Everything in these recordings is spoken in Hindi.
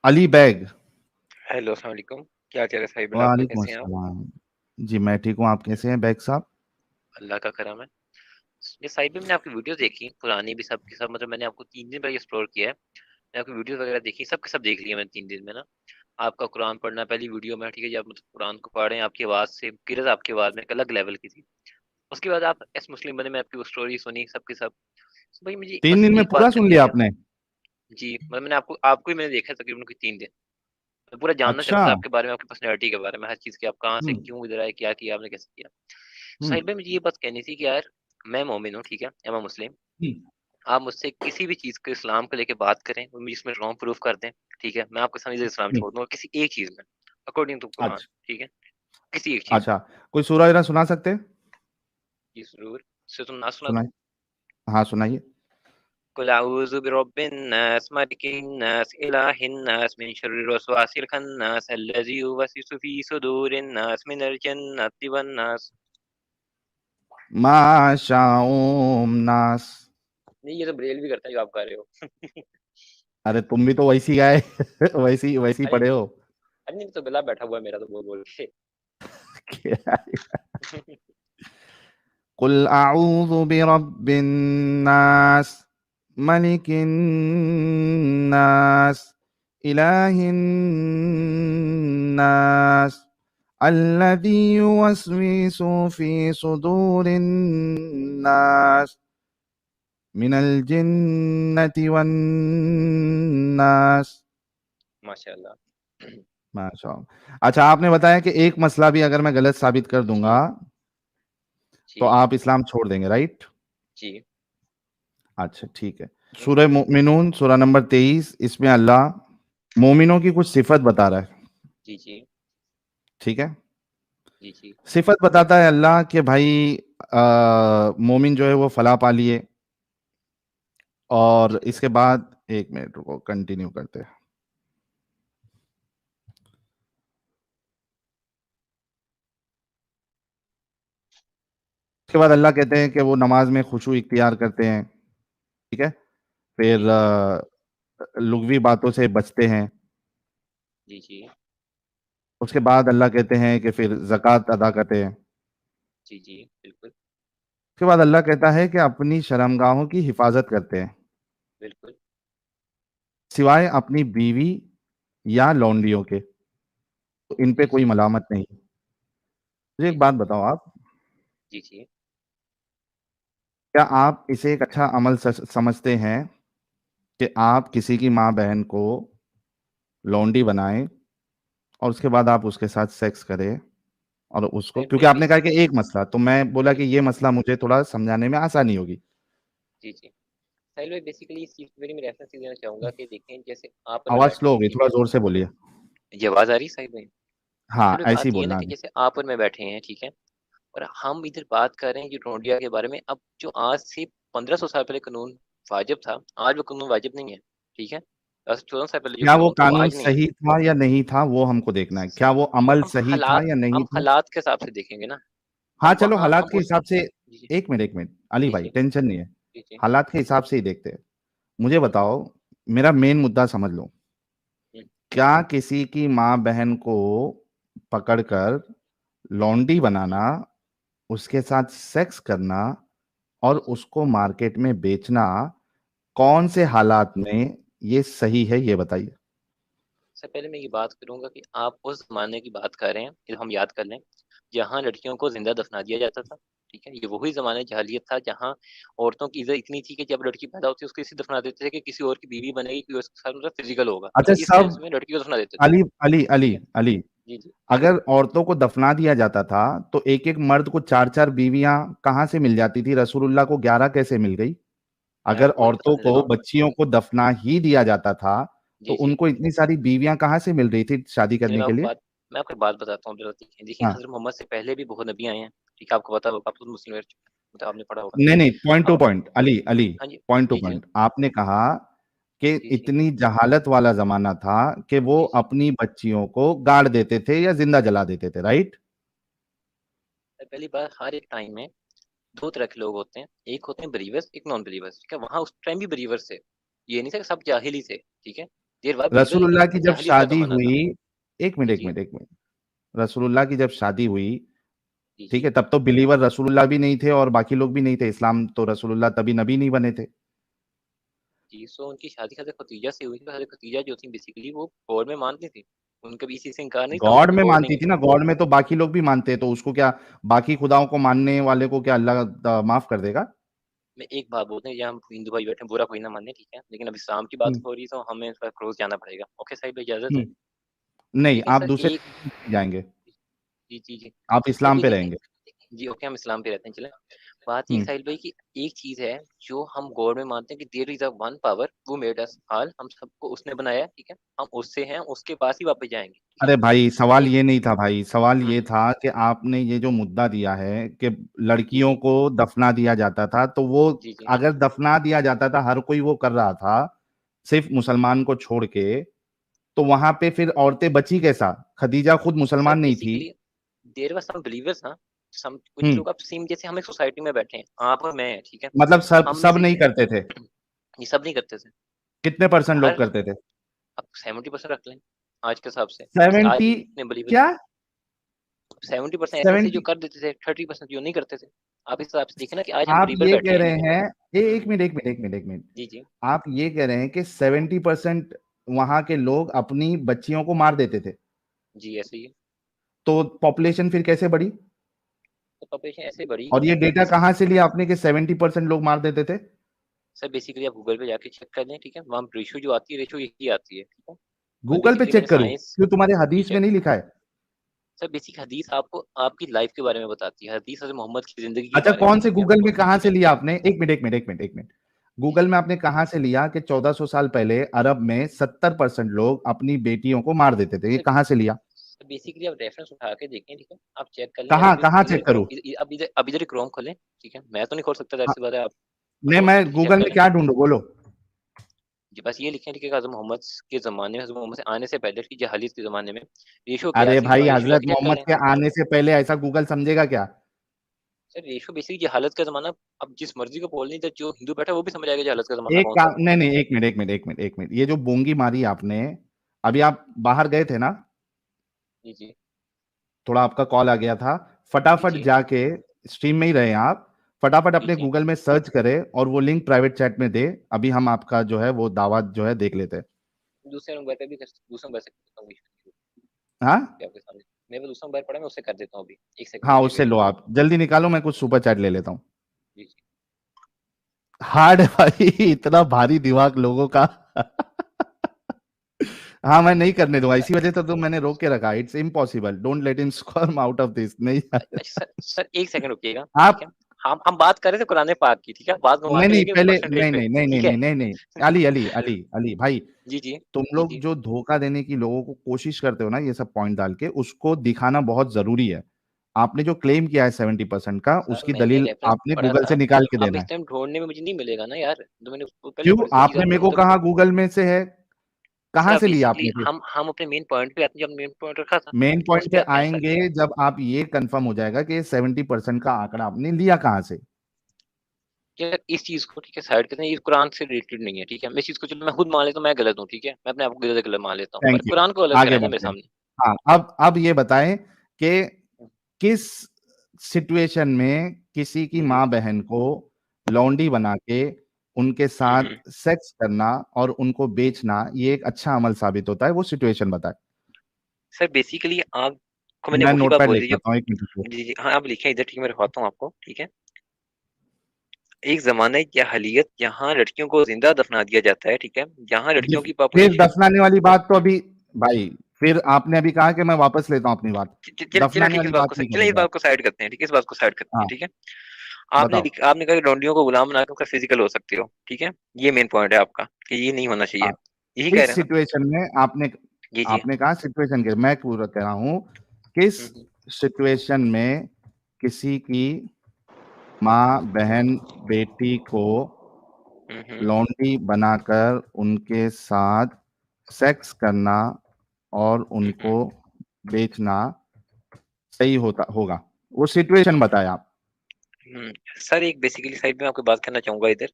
अली बैग। हेलो, अस्सलाम वालेकुम। क्या हाल चाल है साहिब आपका, वालेकुम कैसे हैं आप? अस्सलाम। जी मैं ठीक हूँ, आप कैसे हैं बैग साहब? अल्लाह का करम है। ये साहिब भी मैंने आपकी वीडियो देखी, पुरानी भी सब की सब, मतलब मैंने आपको 3 दिन पहले एक्सप्लोर किया है। मैंने आपकी वीडियो वगैरह देखी, सब के सब देख लिया मैंने 3 दिन में ना। आपका कुरान पढ़ना पहली वीडियो में, ठीक है, जब आप मतलब कुरान को पढ़ रहे हैं, आपकी आवाज़ से किरत आपकी आवाज़ में एक अलग लेवल की थी। उसके बाद आप एस मुस्लिम बने, मैं आपकी वो स्टोरी सुनी सब की सब। तो भाई मुझे तीन बस दिन में एक पूरा बात सुन करनी लिया थी आप। आपने? जी, मतलब मैंने आपको आपको ही मैंने देखा है तकरीबन कोई 3 दिन। मैं पूरा जानना अच्छा। चाहता था आपके बारे में, आपकी पर्सनैलिटी के बारे में, हर चीज़ की, आप कहाँ से हम्म। क्यों इधर आए, क्या किया आपने, कैसे किया। हम्म। साहिल भाई मुझे ये बात कहनी थी कि यार, मैं मोमिन हूँ, ठीक है, या मैं मुस्लिम। हम्म। आप मुझसे किसी भी चीज़ को इस्लाम को लेके बात करें और मुझे इसमें रॉन्ग प्रूफ कर दें, ठीक है, मैं आपके सामने इस्लाम हम्म। छोड़ दूंगा किसी एक चीज़ में, अकॉर्डिंग टू कुरान, अच्छा। ठीक है, किसी एक चीज़ में। अच्छा, कोई सूरह वगैरह सुना सकते हैं? जी जरूर। से तुम ना सुना दूं? सुनाइए। हाँ सुनाइए। कुल अऊज़ु बिरब्बिन नास मलिकिन नास इलाहिन नास मिन शर्रिल वसवासिल खन्नास अल्लज़ी युवस्विसु फी सुदूरिन नास मिनल जन्नति वन नास। माशाऊम नास। नहीं, ये तो ब्रेल भी करता है जो आप कर रहे हो। अरे तुम भी तो वैसी गाए वैसी वैसी अरे पढ़े हो। अरे नहीं, तो गला बैठा हुआ है मेरा तो बोल बोल के। कुल आऊज़ु बिरब्बिन नास, मलिकिन नास, इलाहिन नास, अल्लज़ी युवस्विसु फी सुदूरिन नास, मिनल जिन्नति वन नास। माशाल्लाह। माशाअल्लाह। अच्छा, आपने बताया कि एक मसला भी अगर मैं गलत साबित कर दूंगा जी तो जी आप इस्लाम छोड़ देंगे, राइट? जी। अच्छा ठीक है। सूरह मोमिनून सूरह नंबर 23, इसमें अल्लाह मोमिनों की कुछ सिफत बता रहा है। जी जी ठीक है। जी जी। सिफत बताता है अल्लाह कि भाई मोमिन जो है वो फलाह पा लिए। और अच्छा। इसके बाद एक मिनट रुको, कंटिन्यू करते हैं। उसके बाद अल्लाह कहते हैं कि वो नमाज में खुशू इख्तियार करते हैं। ठीक है। फिर जी जी लुग़वी बातों से बचते हैं। जी जी उसके बाद अल्लाह कहते हैं कि फिर ज़कात अदा करते हैं। जी जी बिल्कुल उसके बाद अल्लाह कहता है कि अपनी शर्मगाहों की हिफाजत करते हैं, बिल्कुल। सिवाय अपनी बीवी या लौंडियों के, तो इन पे जी कोई जी मलामत नहीं। मुझे जी एक बात जी बताओ आप, जी जी। क्या आप इसे एक अच्छा अमल समझते हैं कि आप किसी की माँ बहन को लौंडी बनाएं और उसके बाद आप उसके साथ सेक्स करें? और उसको, भाई क्योंकि आपने कहा बेसिकली, कि एक मसला, तो मैं बोला कि जी ये मसला मुझे थोड़ा समझाने में आसानी होगी। जी जी। साहिल भाई बेसिकली इस चीज़ पे मैं रेफरेंस देना चाहूंगा कि देखें, जैसे आप और मैं आवाज बैठे स्लो हो हैं, गई, ठीक थोड़ा है। जोर से बोलिए। ये आवाज़ आ रही है साहिल भाई? हाँ साहिल भाई ऐसे ही बात ये है ना बोलना कि है। जैसे आप और मैं बैठे हैं, ठीक है, और हम इधर बात कर रहे हैं ये टोंडिया के बारे में। अब जो आज से 1500 साल पहले कानून वाजिब था, आज वो कानून वाजिब नहीं है, ठीक है। 14 साल पहले जो क्या वो कानून था वो कानून आज नहीं है। सही था या नहीं था वो हमको देखना है, क्या वो अमल हम सही था हालात या नहीं हम था? हालात के हिसाब से देखेंगे ना। हाँ हम चलो, वहाँ हालात हम के उस, हिसाब से। जी जी एक मिनट एक मिनट अली जी भाई, जी टेंशन नहीं है। जी जी। हालात के हिसाब से ही देखते हैं। मुझे बताओ, मेरा मेन मुद्दा समझ लो। हम्म, क्या किसी की माँ बहन को पकड़कर लौंडी बनाना, उसके साथ सेक्स करना और जी जी। उसको मार्केट में बेचना, कौन से हालात में ये सही है, ये बताइए। सबसे पहले मैं ये बात करूंगा कि आप उस जमाने की बात कर रहे हैं, कि हम याद कर लें, जहाँ लड़कियों को जिंदा दफना दिया जाता था, ठीक है। ये वही जमाने जहालियत था जहाँ औरतों की इज्जत इतनी थी कि जब लड़की पैदा होती उसको इसी दफना देते थे कि किसी और की बीवी बनेगी, कोई उसके साथ मतलब फिजिकल होगा, अच्छा मतलब इस सेंस सब, में लड़की को दफना देते थे, अली अली ठीक अली है। अली, जी जी अगर औरतों को दफना दिया जाता था तो एक एक मर्द को चार चार बीवियां कहाँ से मिल जाती थी? रसूलुल्लाह को 11 कैसे मिल गई? मैं अगर आपको वही औरतों बताने लगा को, हूँ। बच्चियों को दफना ही दिया जाता था तो जी जी। उनको इतनी सारी बीवियां कहाँ से मिल रही थी शादी चलिए करने के लिए? मैं आपको एक बात बताता हूँ जरा, देखिए देखिए, हाँ। हजरत मोहम्मद से पहले भी बहुत नबी आए हैं, ठीक है, आपको पता होगा, आप तो मुस्लिम, मतलब आपने पढ़ा होगा। नहीं नहीं, पॉइंट टू अब, पॉइंट अली अली, हाँ जी पॉइंट टू जी जी पॉइंट। आपने कहा कि जी जी। इतनी जहालत वाला जमाना था कि वो जी जी। अपनी बच्चियों को गाड़ देते थे या जिंदा जला देते थे, राइट? पहली बार, हर एक टाइम में दो तरह के लोग होते हैं, एक होते हैं बिलीवर्स, एक नॉन बिलीवर्स, ठीक है। वहां उस टाइम भी बिलीवर्स थे, ये नहीं था कि सब जाहिल ही थे, ठीक है। देर बाद बिलीवर, रसूलुल्लाह लेकिन की जब जाहिलियत का शादी जमाना था। हुई, एक मिनट जी एक जी मिनट एक मिनट, रसूलुल्लाह की जब शादी हुई, जी ठीक जी है, तब तो बिलीवर रसूलुल्लाह भी नहीं थे और बाकी लोग भी नहीं थे, इस्लाम तो रसूलुल्लाह तभी नबी नहीं बने थे। जी। सो उनकी शादी हज़रत खदीजा से हुई थी। हज़रत खदीजा जो थी बेसिकली वो गॉड में मानती थी। उनका भी इसी से इनकार नहीं था, वो गॉड कभी में गॉड नहीं मानती है। थी ना, गॉड में तो बाकी लोग भी मानते हैं, तो उसको क्या, बाकी खुदाओं को मानने वाले को क्या अल्लाह माफ कर देगा? मैं एक बात बोलते हैं, यहाँ हम हिंदू भाई बैठे हैं, बुरा कोई ना माने, ठीक है? लेकिन अब इस्लाम की बात हम्म, हो रही है तो हमें इस पर क्लोज़ जाना पड़ेगा। ओके साहिब, इजाज़त है? हम्म, नहीं, लेकिन आप सर दूसरे एक religion पे जाएंगे, जी, जी, जी। आप सर इस्लाम भी पे देखें रहेंगे। जी, ओके हम इस्लाम पे रहते हैं, चलें। बात ये है हम्म, साहिल भाई कि एक चीज़ है जो हम गॉड में मानते हैं कि there is a one power who made us all, हम सबको उसने बनाया है, ठीक है? हम उससे हैं, उसके पास ही वापस जाएँगे, ठीक है? अरे भाई, सवाल लेकिन ये नहीं था भाई, सवाल हुँ, ये था कि आपने ये जो मुद्दा दिया है कि जी, लड़कियों जी। को दफना दिया जाता था, तो वो जी, जी। अगर दफना दिया जाता था, हर कोई वो कर रहा था, सिर्फ मुसलमान को छोड़ के, तो वहां पे फिर औरतें बची कैसा? खदीजा खुद सर मुसलमान नहीं थी। Basically there were some believers, हाँ, सम कुछ हम्म, लोग अब सेम जैसे हम एक सोसाइटी में बैठे हैं, आप और मैं हैं, ठीक है? मतलब सब हम में सब से नहीं करते थे? ये सब नहीं करते थे। कितने परसेंट लोग हर करते थे? अब 70% रख लें, आज के हिसाब से। जैसे आज 70? जितने बिलीवर्स क्या? 70% ऐसे थे जो 70? कर देते थे, 30% जो नहीं करते थे। आप इस हिसाब से देखें ना कि आज हम आप बिलीवर ये बैठे कह हैं, रहे ठीक है? हैं, हुँ, एक मिनट एक मिनट एक मिनट एक मिनट, जी, जी। आप ये कह रहे हैं कि 70% वहां के लोग अपनी बच्चियों को मार देते थे, जी, ऐसे ही है। तो पॉपुलेशन फिर कैसे बढ़ी? तो पॉपुलेशन ऐसे बढ़ी और ये कि डेटा जैसे कहाँ से लिया आपने कि 70% लोग मार देते थे? सर बेसिकली आप गूगल पे जाके चेक कर लें, ठीक है? वहाँ रेशियो जो आती है, रेशियो यही आती है, ठीक है? और गूगल पे बेसिकली मैंने चेक करूं? साइंस क्यों, तुम्हारे जी, हदीस में चेक नहीं लिखा है? सर बेसिक हदीस आपको आपकी लाइफ के बारे में बताती है। हदीस हज़रत मोहम्मद की ज़िंदगी के अच्छा, बारे में कौन है, से ठीक है? गूगल और में कहां से जी, लिया आपने? एक मिनट एक मिनट एक मिनट एक मिनट, जी, गूगल जी। में आपने कहां से लिया कि 1400 साल पहले अरब में 70% लोग अपनी बेटियों को मार देते थे? ये सर कहां से लिया? सर बेसिकली आप रेफरेंस उठा के देखें, ठीक है? आप चेक कर लें, कहां अभी कहां इधर चेक करूं? अब इधर ही क्रोम खोलें, ठीक है? मैं तो नहीं खोल सकता, हाँ, ज़ाहिर-सी बात है, आप नहीं, खोल मैं सकते हैं, चेक गूगल कर में लें। क्या ढूंढूं, बोलो। जी, बस ये लिखें, ठीक है? हज़रत मोहम्मद के ज़माने में, हज़रत मोहम्मद से आने से पहले की जहालियत के ज़माने में रेशियो क्या अरे थी, भाई, हमारा रेशियो हजरत जाके चेक कर मोहम्मद लें। के आने से पहले ऐसा गूगल समझेगा क्या? सर रेशियो बेसिकली जहालत का ज़माना, अब जिस मर्ज़ी को बोल लें, इधर जो हिंदू बैठा है वो भी समझ आएगा जहालत का ज़माना कौन-सा है। नहीं नहीं, एक मिनट एक मिनट एक मिनट एक मिनट, ये जो बोंगी मारी आपने, अभी आप बाहर गए थे ना, जी, जी। थोड़ा आपका कॉल आ गया था, जी, फटाफट जी। जाके, स्ट्रीम में ही रहे आप, फटाफट जी, अपने जी। गूगल में सर्च करें और वो लिंक प्राइवेट चैट में दे, अभी हम आपका जो है वो दावा जो है देख लेते हैं। दूसरे नंबर पे भी दूसरे नंबर से कर देता हूँ, हाँ, आपके सामने। मेरे पास दूसरा मोबाइल पड़ा है, मैं उससे कर देता हूँ अभी। 1 सेकंड हाँ, रुकिए उससे वेट लो, कीजिए। आप जल्दी निकालो, मैं कुछ सुपर चैट ले लेता हूँ। जी, जी। हार्ड है भाई, इतना भारी दिमाग लोगों का। हाँ, मैं नहीं करने दूंगा, सर इसी वजह से तो मैंने रोक के रखा, it's impossible, don't let him squirm out of this, नहीं। अच्छा सर 1 सेकंड रुकिएगा, ठीक है? आप, हम बात कर रहे थे कुरान पाक की, ठीक है? बात घुमा नहीं के नहीं, लेके पहले परसेंटेज नहीं पे, नहीं नहीं नहीं ठीक है? नहीं नहीं नहीं, अली अली अली अली भाई, जी, जी। तुम जी, लोग जी। जो धोखा देने की लोगों को कोशिश करते हो ना, ये सब पॉइंट डाल के, उसको दिखाना बहुत जरूरी है। आपने जो क्लेम किया है 70% का, सर उसकी मैंने दलील रेफरेंस आपने पढ़ा गूगल था, से निकाल के अब देना इस है। टाइम ढूँढने में मुझे नहीं मिलेगा ना यार, जो मैंने उसको पहले क्यों, पढ़ी थी चीज़ आपने आप मेरे को मतलब कहा गूगल में से है, सर कहाँ अब से लिया बेसिकली आपने फिर? हम अपने मेन पॉइंट पे आते हैं, जब मेन पॉइंट रखा था, मेन उस पॉइंट पे पे आते हैं सर। आएंगे जब आप ये कंफर्म हो जाएगा कि 70% का आंकड़ा आपने लिया कहाँ से। यार इस चीज़ को ठीक है साइड करते हैं, ये कुरान से रिलेटेड नहीं है, ठीक है? मैं इस चीज़ को चलो मैं खुद मान लेता हूँ मैं गलत हूँ, ठीक है? मैं अपने आप को गलत मान लेता हूँ, पर थैंक यू, कुरान को गलत आगे कराए ना मेरे बढ़ते हैं। सामने। हाँ, अब ये बताएं कि किस सिचुएशन में किसी की जी, जी। माँ बहन को लौंडी बना के उनके हुँ, साथ हुँ। सेक्स करना और उनको बेचना ये एक अच्छा अमल साबित होता है, वो सिचुएशन बताएं। सर बेसिकली आपको मैंने मैं वही बात नोटपैड बोली लेके जो आता हूँ, एक मिनट रुको। जी, जी। हाँ, आप लिखें इधर, ठीक है? मैं लिखवाता हूँ आपको, ठीक है? एक ज़माना जाहिलियत जहाँ लड़कियों को ज़िंदा दफ़ना दिया जाता है, ठीक है? जहाँ लड़कियों की फिर पॉपुलेशन दफनाने वाली बात तो हुँ। अभी, भाई, फिर आपने अभी कहा कि मैं वापस लेता हूँ अपनी बात, चलिए दफनाने ठीक है, वाली बात नहीं इस करूंगा। बात को साइड करते हैं, ठीक है? इस बात को साइड करते हैं, हाँ, ठीक है? बताओ। आपने कहा कि लौंडियों को गुलाम बनाकर उनका फिजिकल हो सकते हो, ठीक है? ये मेन पॉइंट है आपका कि ये नहीं होना चाहिए। हाँ, यही कह किस रहे हैं ना? सिचुएशन में आपने, जी, जी। आपने कहा सिचुएशन के, मैं पूरा कह रहा हूँ, किस हुँ, हुँ। सिचुएशन में किसी की माँ बहन बेटी को हुँ, हुँ। लौंडी बनाकर उनके साथ सेक्स करना और हुँ, हुँ। उनको बेचना सही होता होगा, वो सिचुएशन बताएं आप। हुँ। सर एक बेसिकली साइड में आपको बात करना चाहूँगा इधर।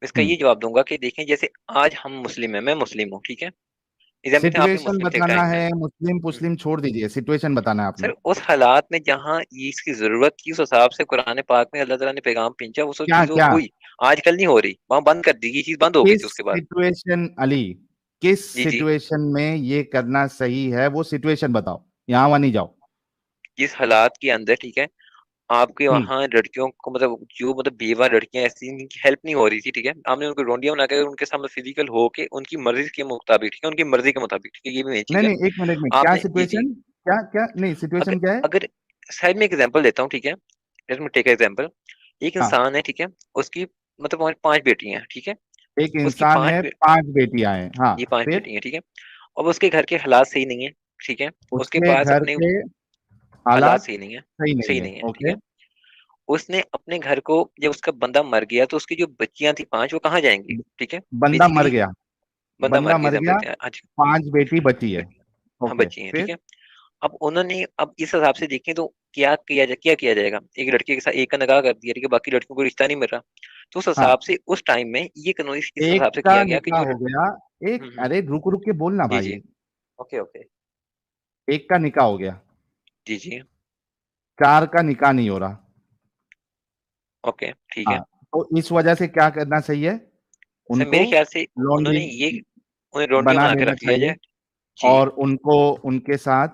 इसका हम्म, ये जवाब दूँगा कि देखें जैसे आज हम मुस्लिम हैं, मैं मुस्लिम हूँ, ठीक है? एग्जाम्पल थे, आपने सिचुएशन मुस्लिम थे एक बताना टाइम में। है, मुस्लिम मुस्लिम छोड़ दीजिए, सिचुएशन बताना है आपने। सर उस हालात में जहाँ ये इसकी जरूरत थी, उस हिसाब से कुरान पाक में अल्लाह ताला ने पैगाम भेजा, वो सब क्या चीज क्या हुई। आजकल नहीं हो रही, वहां बंद कर दी, ये चीज बंद हो गई किस थी उसके बाद। सिचुएशन अली, किस जी जी। सिचुएशन में ये करना सही है, वो सिचुएशन बताओ, यहाँ वहां नहीं जाओ। जिस हालात के अंदर, ठीक है, आपके हम्म। वहाँ लड़कियों को, मतलब जो मतलब बेवा लड़कियां ऐसी, इनकी हेल्प नहीं हो रही थी, ठीक है, आपने उनको रोंडियां बना के उनके सामने फिजिकल होके उनकी मर्जी के मुताबिक, ठीक है, उनकी मर्जी के मुताबिक, ठीक है, ये भी मेन नहीं चीज है। नहीं, एक मिनट में, क्या आपने जी जी। सिचुएशन, क्या क्या, नहीं अगर सिचुएशन क्या है? अगर साइड में एक एग्जांपल देता हूँ, ठीक है, लेट मी टेक एग्जांपल। एक हाँ, इंसान है, ठीक है, उसकी मतलब हमारी 5 बेटियां हैं, ठीक है, एक उसकी इंसान है, 5 बेटियां हैं, हाँ, ये 5 बेटियां फिर हैं, ठीक है, और उसके घर के हालात सही नहीं है, ठीक है, उसके उसके पास घर अपने के हालात हालात सही नहीं है, सही नहीं सही है, नहीं है, ठीक ओके। है। उसने अपने घर को, जब उसका बंदा मर गया तो उसकी जो बच्चियां थी 5, वो कहाँ जाएंगी, ठीक है। बंदा मर बेसिकली गया, बंदा मर बंदा गया, मर एग्जाम्पल गया, देते हैं आज। 5 बेटी बची है, हाँ ओके, बच्ची हैं, ठीक फिर है। अब उन्होंने, अब इस हिसाब से देखें तो क्या किया जाएगा, एक लड़के के साथ एक का निकाह कर दिया, ठीक है, बाकी लड़कियों को रिश्ता नहीं मिल रहा। तो उस हिसाब हाँ, से उस टाइम में ये कानून इस एक हिसाब से का किया गया कि निकाह जो हो गया, एक, अरे रुक रुक के बोलना जी जी। भाई, ओके ओके। एक का निकाह हो गया, जी जी। 4 का निकाह नहीं हो रहा। ओके ठीक हाँ, है। तो इस वजह से क्या करना चाहिए, सर उनको मेरे ख्याल से लॉन्ड्री उन्होंने ये, उन्हें रोटियां बना बना के लेना रख लिया चाहिए, जाए। जी। और उनको उनके साथ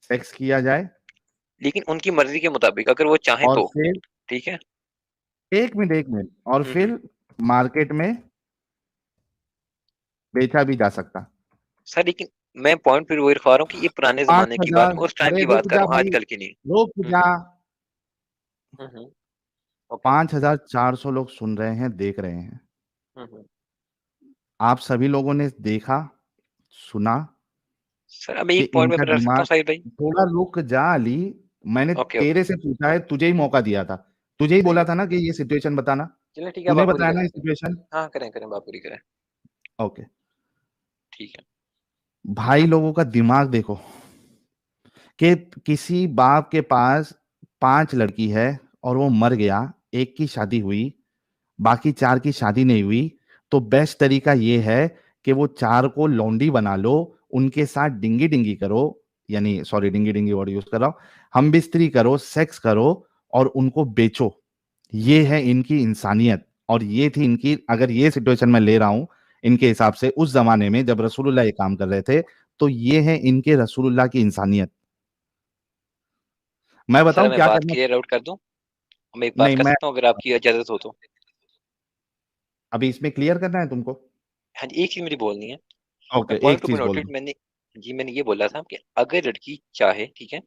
सेक्स किया जाए, लेकिन उनकी मर्जी के मुताबिक अगर वो चाहें और तो। फिर ठीक है। एक मिनट एक मिनट, और हम्म। फिर मार्केट में बेचा भी जा सकता। सर लेकिन मैं पॉइंट फिर वही रखवा रहा हूँ कि ये पुराने पांच जमाने की बात, हजार मैं उस टाइम अरे की बात रुक कर जा रहा हूँ, भाई, आजकल की नहीं। रुक जा। हम्म। हम्म। ओके। 5,400 लोग सुन रहे हैं, देख रहे हैं, हम्म। आप सभी लोगों ने देखा, सुना सर अब कि एक पॉइंट में इनका फिर रख सकता दिमाग, हूँ साहिल भाई। थोड़ा रुक जा अली, मैंने ओके ओके। तेरे से पूछा है, तुझे ही मौका दिया था, तुझे ही सही बोला है। था ना कि ये सिचुएशन बताना, चलिए ठीक है, अब तूने आप पूरी बताया करें ना ये अपनी। सिचुएशन। हाँ करें करें, आप पूरी करें। ओके, ठीक है। भाई लोगों का दिमाग देखो, कि किसी बाप के पास 5 लड़की है और वो मर गया, एक की शादी हुई, बाकी 4 की शादी नहीं हुई, तो बेस्ट तरीका ये है कि वो 4 को लौंडी बना लो, उनके साथ डिंगी डिंगी करो, यानी सॉरी डिंगी डिंगी वर्ड यूज कर रहा हूं, हम बिस्तरी करो, सेक्स करो, और उनको बेचो। ये है इनकी इंसानियत, और ये थी इनकी, अगर ये सिचुएशन मैं ले रहा हूं इनके हिसाब से, उस जमाने में जब रसूलुल्लाह ये काम कर रहे थे, तो ये है इनके रसूलुल्लाह की इंसानियत। मैं सर बताऊं मैं क्या बात करना? क्लियर आउट कर दूं, मैं एक बात नहीं, कर मैं सकता हूँ अगर आपकी इजाजत हो तो। अभी इसमें क्लियर करना है तुमको। हाँ जी, एक चीज मुझे बोलनी है। ओके, मैं पॉइंट एक टू चीज पॉइंट बोल नोटेड दो। मैंने, जी मैंने ये बोला था कि अगर लड़की चाहे, ठीक है,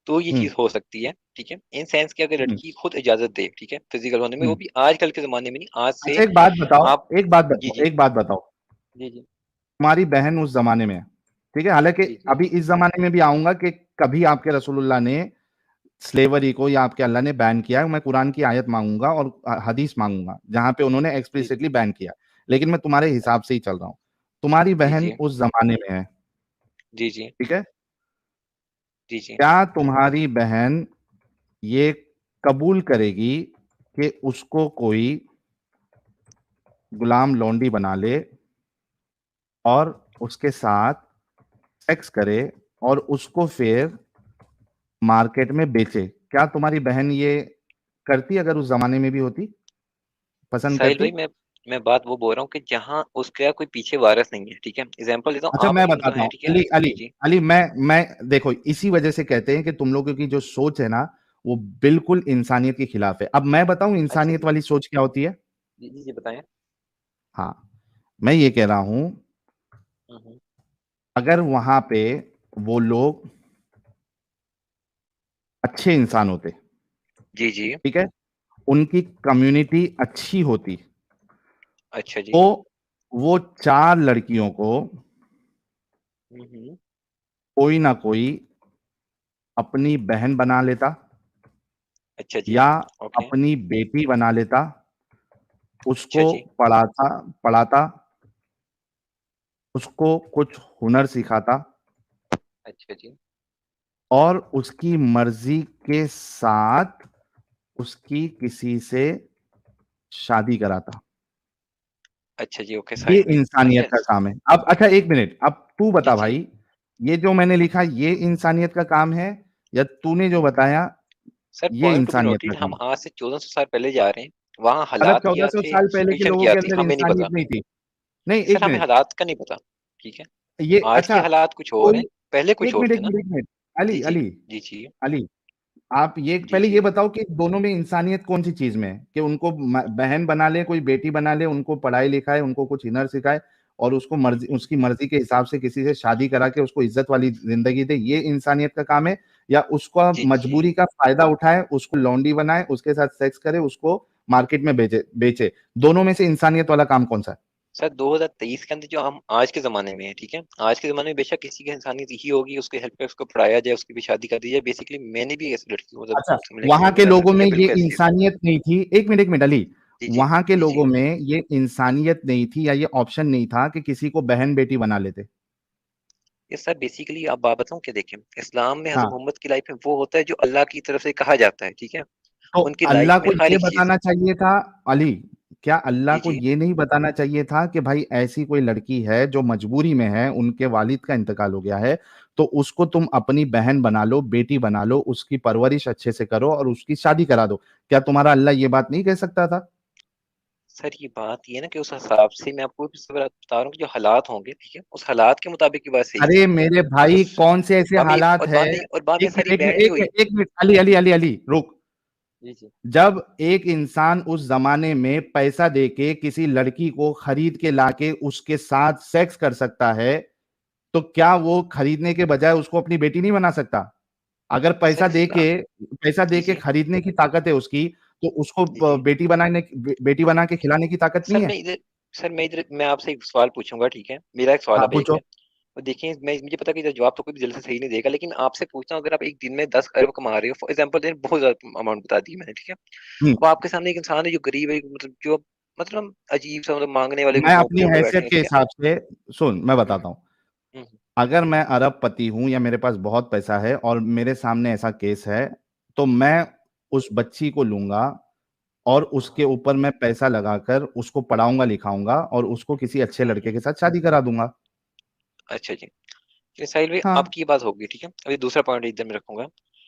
तो ये हम्म। चीज हो सकती है, ठीक है, इन सेंस कि अगर हम्म। लड़की खुद इजाजत दे, ठीक है, फिजिकल होने में, वो हम्म। भी आजकल के जमाने में नहीं, आज से। अच्छा, एक बात बताओ, आप एक बात जी बताओ, जी। एक बात बताओ, जी जी। तुम्हारी बहन उस जमाने में है, ठीक है, हालांकि जी जी। अभी इस जमाने में भी आऊंगा कि कभी आपके रसूलुल्लाह ने स्लेवरी को या आपके अल्लाह ने बैन किया है, मैं कुरान की आयत मांगूंगा और हदीस मांगूंगा जहां पे उन्होंने जी एक्सप्लिसिटली बैन किया, लेकिन मैं तुम्हारे हिसाब से ही चल रहा हूं। तुम्हारी जी। बहन जी उस जमाने में है, जी। जी ठीक है, जी। जी। क्या तुम्हारी बहन ये कबूल करेगी कि उसको कोई गुलाम लौंडी बना ले और उसके साथ सेक्स करे और उसको फिर मार्केट में बेचे? क्या तुम्हारी बहन ये करती, अगर उस जमाने में भी होती, पसंद साहिल करती? भाई, मैं बात वो बोल रहा हूँ कि जहाँ उसका कोई पीछे वारिस नहीं है, ठीक है, एग्जाम्पल देता हूँ, अच्छा, आप मैं हिंदू बताता हैं, हूँ, ठीक है। अली अली, जी जी। अली, मैं देखो, इसी वजह से कहते हैं कि तुम लोगों की जो सोच है ना, वो बिल्कुल इंसानियत के खिलाफ है। अब मैं बताऊं अच्छा इंसानियत जी। वाली सोच क्या होती है। जी जी जी बताएं। हाँ, मैं ये कह रहा हूं, हम्म। अगर वहां पे वो लोग अच्छे इंसान होते, जी जी। ठीक है, उनकी कम्युनिटी अच्छी होती, अच्छा जी। तो वो 4 लड़कियों को हम्म। कोई ना कोई अपनी बहन बना लेता, अच्छा जी। या ओके। अपनी बेटी बना लेता, अच्छा उसको जी। पढ़ाता पढ़ाता, उसको कुछ हुनर सिखाता, अच्छा जी। और उसकी मर्जी के साथ उसकी किसी से शादी कराता। अच्छा जी, ओके ये साहिल भाई, ठीक इंसानियत है। का काम है। अब अच्छा एक मिनट, अब तू जी बता जी भाई, ये जो मैंने लिखा ये इंसानियत का काम है या तूने जो बताया सर, ये पॉइंट टू बी इंसानियत का नोटेड, काम हम है? आज से 1400 साल पहले जा रहे हैं। वहाँ मतलब हालात क्या 1400 थे, साल पहले के सिचुएशन लोगों क्या के थी, अंदर हमें नहीं इंसानियत पता। नहीं थी? नहीं, सर, एक हमें मिनट, हालात का नहीं पता, ठीक है। ये आज के अच्छा, हालात कुछ और हैं, कोई पहले कुछ एक और मिनट थे एक ना। मिनट एक मिनट, जी अली जी अली जी जी अली, आप ये जी पहले जी। ये बताओ कि दोनों में इंसानियत कौन सी चीज में है कि उनको बहन बना ले, कोई बेटी बना ले, उनको पढ़ाई लिखाए, उनको कुछ हिनर सिखाए और उसको मर्जी, उसकी मर्जी के हिसाब से किसी से शादी करा के उसको इज्जत वाली जिंदगी दे, ये इंसानियत का काम है? या उसका जी जी। मजबूरी का फायदा उठाए, उसको लौंडी बनाए, उसके साथ सेक्स करे, उसको मार्केट में बेचे बेचे, दोनों में से इंसानियत वाला काम कौन सा है? सर, 2023 के अंदर जो हम आज के ज़माने में है, ठीक है, आज के ज़माने में बेशक किसी की इंसानियत ही होगी, उसके हेल्प पे उसको पढ़ाया जाए, उसकी भी शादी कर दी जाए। बेसिकली मैंने भी ऐसी लड़की को मतलब अच्छा, समझने की वहां कोशिश के कर लोगों रखी में है, ये बिल्कुल ऐसी है। इंसानियत नहीं थी, एक मिनट अली, जी जी वहां के जी लोगों जी। में ये इंसानियत नहीं थी या ये ऑप्शन नहीं था कि किसी को बहन बेटी बना लेते? ये सर बेसिकली आप बात बताऊं क्या, देखें, इस्लाम में हज़रत हाँ, मोहम्मद की लाइफ में वो होता है जो अल्लाह की तरफ से कहा जाता है, ठीक है। तो उनकी अल्लाह लाइफ में को हर ये एक चीज। बताना चाहिए था, अली, क्या अल्लाह जी को जी। ये नहीं बताना चाहिए था कि भाई ऐसी कोई लड़की है जो मजबूरी में है, उनके वालिद का इंतकाल हो गया है, तो उसको तुम अपनी बहन बना लो, बेटी बना लो, उसकी परवरिश अच्छे से करो और उसकी शादी करा दो? क्या तुम्हारा अल्लाह ये बात नहीं कह सकता था? सर, ये बात ये है ना कि उस हिसाब से मैं आपको इस बार बता रहा हूँ कि जो हालात होंगे, ठीक है, उस हालात के मुताबिक की बात सही अरे थी। मेरे तो भाई, कौन से ऐसे हालात है? और बाद में एक सर मिनट ये एक मिनट बैठ नहीं एक हुई। मिनट एक मिनट, अली अली अली अली रुक। जी जी। जब एक इंसान उस जमाने में पैसा देके किसी लड़की को खरीद के लाके उसके साथ सेक्स कर सकता है, तो क्या वो खरीदने के बजाय उसको अपनी बेटी नहीं बना सकता? अगर सर इस्लाम। पैसा जी देके जी खरीदने की ताकत है उसकी, तो उसको जी जी। बेटी बना के खिलाने की ताकत नहीं सर है? मैं इधर सर मैं इधर मैं आपसे एक सवाल पूछूंगा, ठीक है, मेरा एक सवाल हाँ, अब एक पूछो। है। और देखिए, मैं मुझे पता है कि जवाब तो कोई भी जल्दी से सही नहीं देगा, लेकिन आपसे पूछता हूँ, अगर आप एक दिन में 10 अरब कमा रहे हो, फॉर एग्जाम्पल, बहुत ज्यादा अमाउंट बता दी मैंने, ठीक है। हम्म, अब आपके सामने एक इंसान है जो गरीब है, मतलब जो मतलब अजीब सा, मतलब मांगने वाले मैं अपनी मौके पर बैठे हैसियत हैं, के ठीक है। हिसाब से, सुन मैं हम्म बताता हूँ, हम्म अगर मैं अरबपति हूं या मेरे पास बहुत पैसा है और मेरे सामने ऐसा केस है, तो मैं उस बच्ची को लूंगा और उसके हम्म ऊपर मैं पैसा लगाकर उसको पढ़ाऊंगा लिखाऊंगा और उसको किसी अच्छे हम्म, लड़के हम्म। के साथ शादी करा दूंगा। अच्छा जी। तो साहिल भाई, हाँ, आपकी ये बात होगी, ठीक है, अभी दूसरा पॉइंट इधर में रखूंगा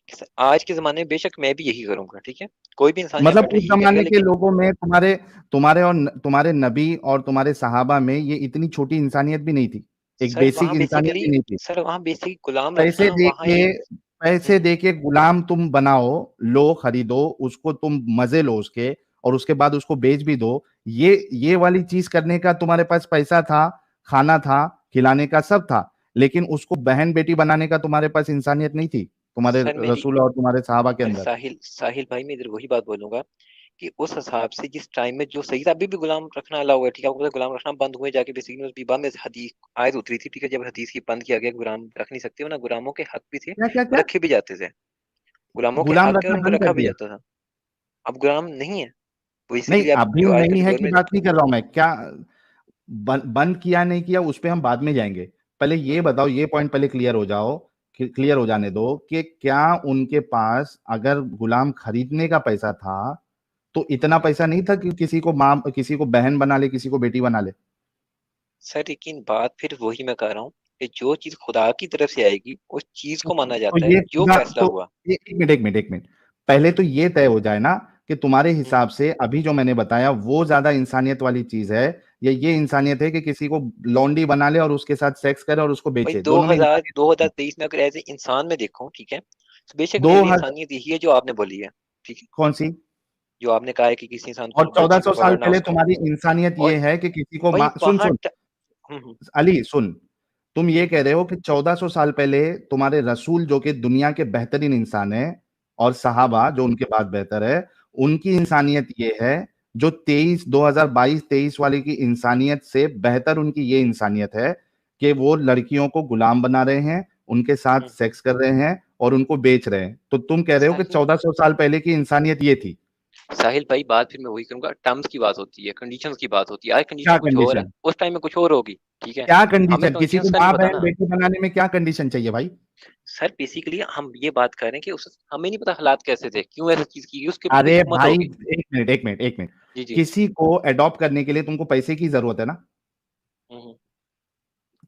कि आज के जमाने में बेशक मैं भी यही करूंगा, ठीक है। कोई भी इंसान यहाँ मतलब बैठा उस यही करेगा, जमाने के लेकिन लोगों में तुम्हारे तुम्हारे और तुम्हारे नबी और तुम्हारे सहाबा में ये इतनी छोटी इंसानियत भी नहीं थी, एक सर बेसिक वहाँ इंसानियत बेसिकली भी नहीं थी? सर वहाँ बेसिकली गुलाम पैसे रखना दे वहाँ के एक। पैसे हम्म, दे के गुलाम तुम बनाओ, लो खरीदो उसको, तुम मजे लो उसके, और उसके बाद उसको बेच भी दो। ये वाली चीज करने का तुम्हारे पास पैसा था, खाना था, खिलाने का सब था, लेकिन उसको बहन बेटी बनाने का तुम्हारे पास इंसानियत नहीं थी, तुम्हारे सर मेरी रसूल और तुम्हारे सहाबा के अरे अंदर। साहिल साहिल भाई, मैं इधर वही बात बोलूंगा कि उस हिसाब से जिस टाइम में जो सही था, अभी भी गुलाम रखना अलाउ है, ठीक है। आपको पता है गुलाम रखना बंद हुए जाके बेसिकली उस बीबा में हदीस आयत उतरी थी, ठीक है, जब हदीस की बंद किया गया, गुलाम रख नहीं सकते हो ना, गुलामों के हक भी थे क्या क्या और क्या? रखे भी जाते थे। गुलामों के गुलाम हक है और रखना उनको बंद कर रखा भी दिया? जाता था। अब गुलाम नहीं है, नहीं, बेसिकली अब अभी जो आजकल नहीं के है दौर की में। बात नहीं कर रहा हूं मैं, क्या बंद किया नहीं किया उस पे हम बाद में जाएंगे। पहले ये हम्म, बताओ, ये पॉइंट पहले क्लियर हो जाओ, क्लियर हो जाने दो कि क्या उनके पास अगर गुलाम खरीदने का पैसा था, तो इतना हम्म। पैसा नहीं था कि किसी को माँ, किसी को बहन बना ले, किसी को बेटी बना ले? सर लेकिन बात फिर वही मैं कह रहा हूँ कि जो चीज खुदा की तरफ से आएगी उस चीज को माना तो जाता है, ये जो खुदा, फैसला तो हुआ। एक मिनट पहले तो ये तय हो जाए ना कि तुम्हारे हम्म। हिसाब से अभी जो मैंने बताया वो ज्यादा इंसानियत वाली चीज है, या ये इंसानियत है कि किसी को लौंडी बना ले और उसके साथ सेक्स करे और उसको भाई बेचे? दो दोनों में हजार इंसानियत दो कौन सी हजार है? तेईस में अगर एज ए इंसान में देखूं, ठीक है, तो बेशक दो मेरी भी हजार इंसानियत यही है जो आपने बोली है, ठीक है। कौन सी? जो आपने कहा है कि किसी इंसान और को बच्ची को 1400 साल पकड़ना पहले उसको। तुम्हारी इंसानियत और ये है कि किसी को भाई सुन वहां सुन, हम्म अली सुन, तुम ये हम्म कह रहे हो कि 1400 साल पहले तुम्हारे रसूल जो कि दुनिया के बेहतरीन इंसान है, और हम्म सहाबा जो उनके बाद बेहतर है, उनकी इंसानियत ये है, जो 2022-23 वाले की इंसानियत से बेहतर उनकी ये इंसानियत है कि वो लड़कियों को गुलाम बना रहे हैं, उनके साथ हम्म। सेक्स कर रहे हैं और उनको बेच रहे हैं। तो तुम कह रहे हो कि साहिल 1400 साल पहले की इंसानियत ये थी? साहिल भाई बात फिर मैं वही करूंगा, टर्म्स की बात होती है, कंडीशंस की बात होती है। आज क्या कंडीशन कुछ और है, कंडीशन? उस टाइम में कुछ और होगी, ठीक है। क्या हमें कंडीशन? किसी को कंडीशंस का नहीं माँ पता बहन ना बेटी बनाने में क्या कंडीशन चाहिए भाई? सर। बेसिकली हम ये बात कर रहे हैं कि उस हमें नहीं पता हालात कैसे थे, क्यों ऐसी चीज की गई, उसके ऊपर कोई अरे हिकमत भाई, होगी। एक मिनट। जी जी। किसी को अडॉप्ट करने के लिए तुमको पैसे की जरूरत है ना? हम्म